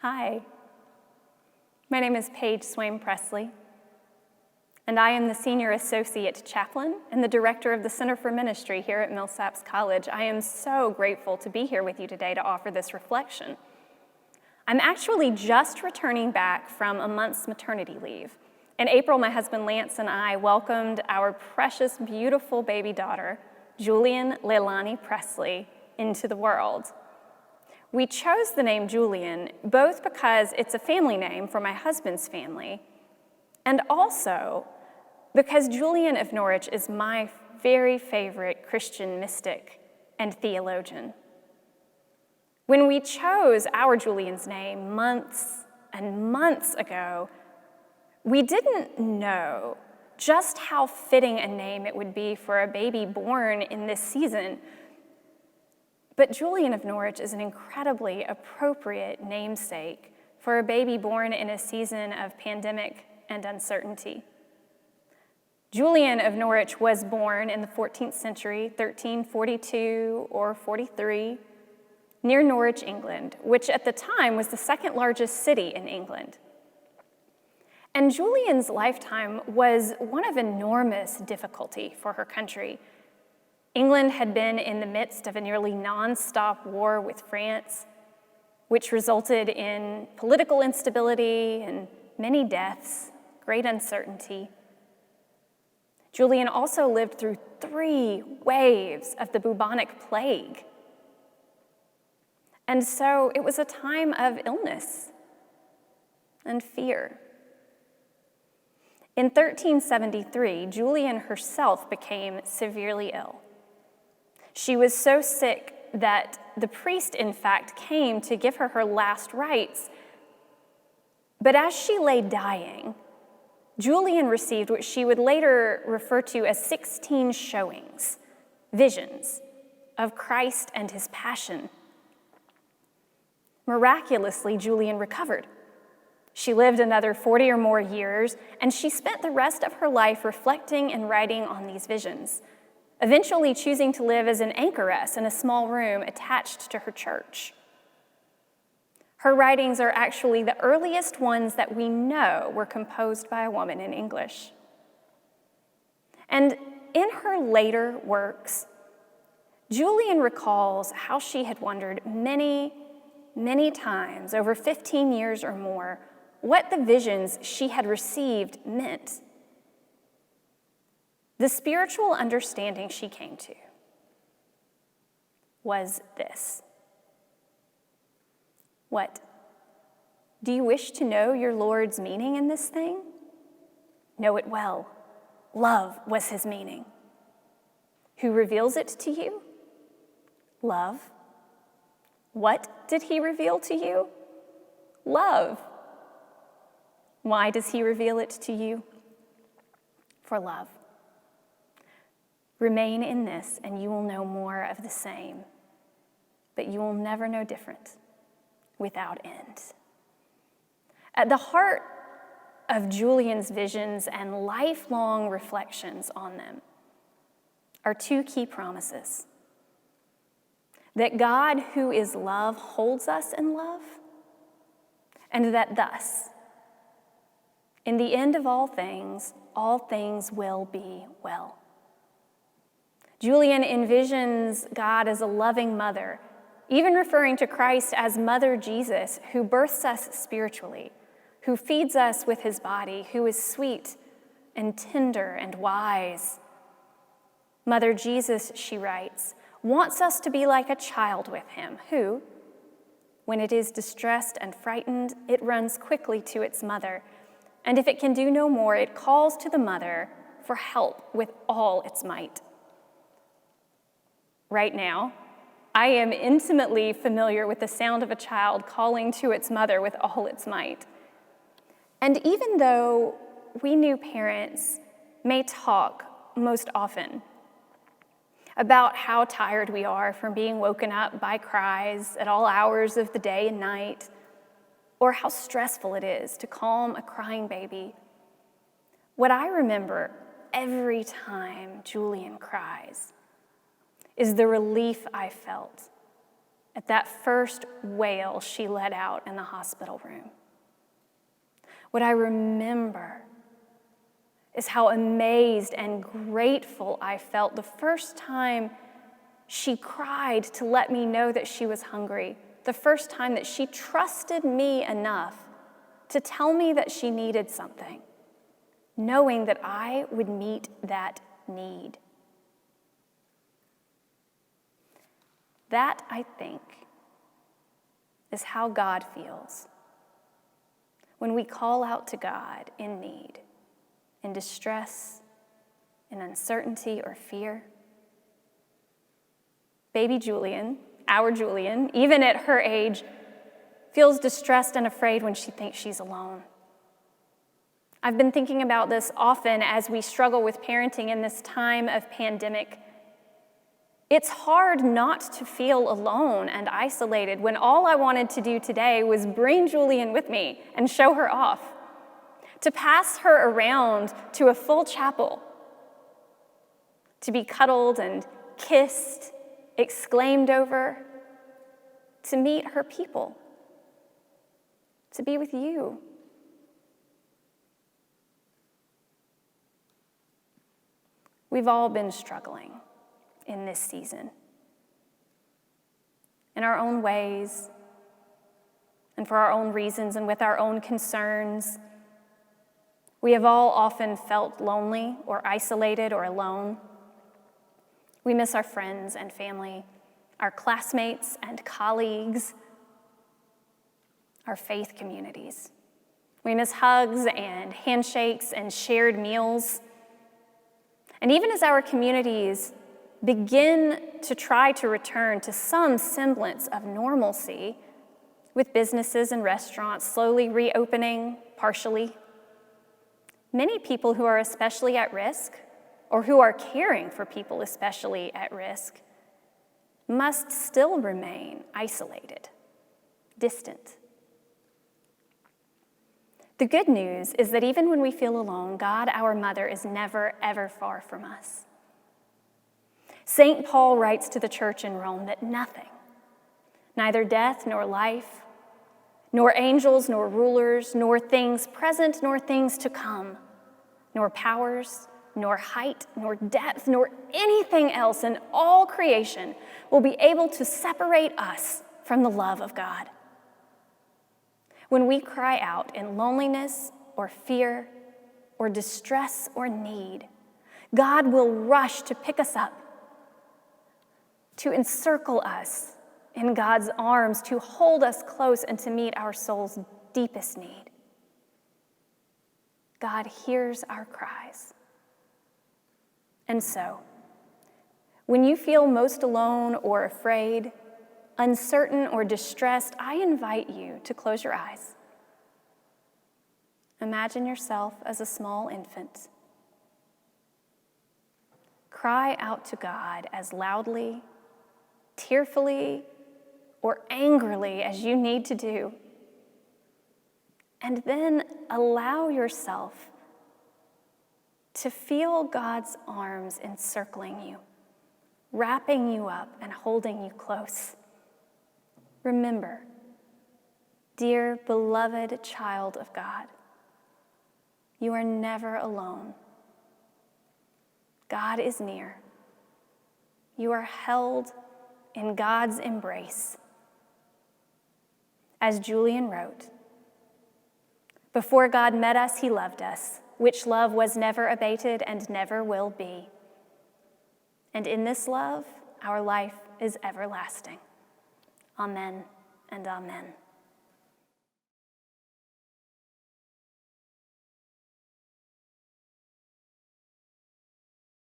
Hi, my name is Paige Swaim Presley, and I am the Senior Associate Chaplain and the Director of the Center for Ministry here at Millsaps College. I am so grateful to be here with you today to offer this reflection. I'm actually just returning back from a month's maternity leave. In April, my husband Lance and I welcomed our precious, beautiful baby daughter, Julian Leilani Presley, into the world. We chose the name Julian both because it's a family name for my husband's family, and also because Julian of Norwich is my very favorite Christian mystic and theologian. When we chose our Julian's name months and months ago, we didn't know just how fitting a name it would be for a baby born in this season. But Julian of Norwich is an incredibly appropriate namesake for a baby born in a season of pandemic and uncertainty. Julian of Norwich was born in the 14th century, 1342 or 43, near Norwich, England, which at the time was the second largest city in England. And Julian's lifetime was one of enormous difficulty for her country. England had been in the midst of a nearly nonstop war with France, which resulted in political instability and many deaths, great uncertainty. Julian also lived through 3 waves of the bubonic plague. And so it was a time of illness and fear. In 1373, Julian herself became severely ill. She was so sick that the priest, in fact, came to give her her last rites. But as she lay dying, Julian received what she would later refer to as 16 showings, visions of Christ and his passion. Miraculously, Julian recovered. She lived another 40 or more years, and she spent the rest of her life reflecting and writing on these visions, eventually choosing to live as an anchoress in a small room attached to her church. Her writings are actually the earliest ones that we know were composed by a woman in English. And in her later works, Julian recalls how she had wondered many, many times, over 15 years or more, what the visions she had received meant. The spiritual understanding she came to was this. What? Do you wish to know your Lord's meaning in this thing? Know it well. Love was his meaning. Who reveals it to you? Love. What did he reveal to you? Love. Why does he reveal it to you? For love. Remain in this, and you will know more of the same, but you will never know different without end. At the heart of Julian's visions and lifelong reflections on them are 2 key promises: that God, who is love, holds us in love, and that thus, in the end of all things will be well. Julian envisions God as a loving mother, even referring to Christ as Mother Jesus, who births us spiritually, who feeds us with his body, who is sweet and tender and wise. Mother Jesus, she writes, wants us to be like a child with him, who, when it is distressed and frightened, it runs quickly to its mother, and if it can do no more, it calls to the mother for help with all its might. Right now, I am intimately familiar with the sound of a child calling to its mother with all its might. And even though we new parents may talk most often about how tired we are from being woken up by cries at all hours of the day and night, or how stressful it is to calm a crying baby, what I remember every time Julian cries is the relief I felt at that first wail she let out in the hospital room. What I remember is how amazed and grateful I felt the first time she cried to let me know that she was hungry, the first time that she trusted me enough to tell me that she needed something, knowing that I would meet that need. That, I think, is how God feels when we call out to God in need, in distress, in uncertainty or fear. Baby Julian, our Julian, even at her age, feels distressed and afraid when she thinks she's alone. I've been thinking about this often as we struggle with parenting in this time of pandemic. It's hard not to feel alone and isolated when all I wanted to do today was bring Julian with me and show her off, to pass her around to a full chapel, to be cuddled and kissed, exclaimed over, to meet her people, to be with you. We've all been struggling in this season, in our own ways, and for our own reasons, and with our own concerns. We have all often felt lonely or isolated or alone. We miss our friends and family, our classmates and colleagues, our faith communities. We miss hugs and handshakes and shared meals. And even as our communities begin to try to return to some semblance of normalcy, with businesses and restaurants slowly reopening partially, many people who are especially at risk, or who are caring for people especially at risk, must still remain isolated, distant. The good news is that even when we feel alone, God, our mother, is never, ever far from us. St. Paul writes to the church in Rome that nothing, neither death nor life, nor angels nor rulers, nor things present nor things to come, nor powers, nor height, nor depth, nor anything else in all creation will be able to separate us from the love of God. When we cry out in loneliness or fear or distress or need, God will rush to pick us up, to encircle us in God's arms, to hold us close and to meet our soul's deepest need. God hears our cries. And so, when you feel most alone or afraid, uncertain or distressed, I invite you to close your eyes. Imagine yourself as a small infant. Cry out to God as loudly, tearfully, or angrily as you need to do. And then allow yourself to feel God's arms encircling you, wrapping you up and holding you close. Remember, dear beloved child of God, you are never alone. God is near. You are held in God's embrace. As Julian wrote, before God met us, he loved us, which love was never abated and never will be. And in this love, our life is everlasting. Amen and amen.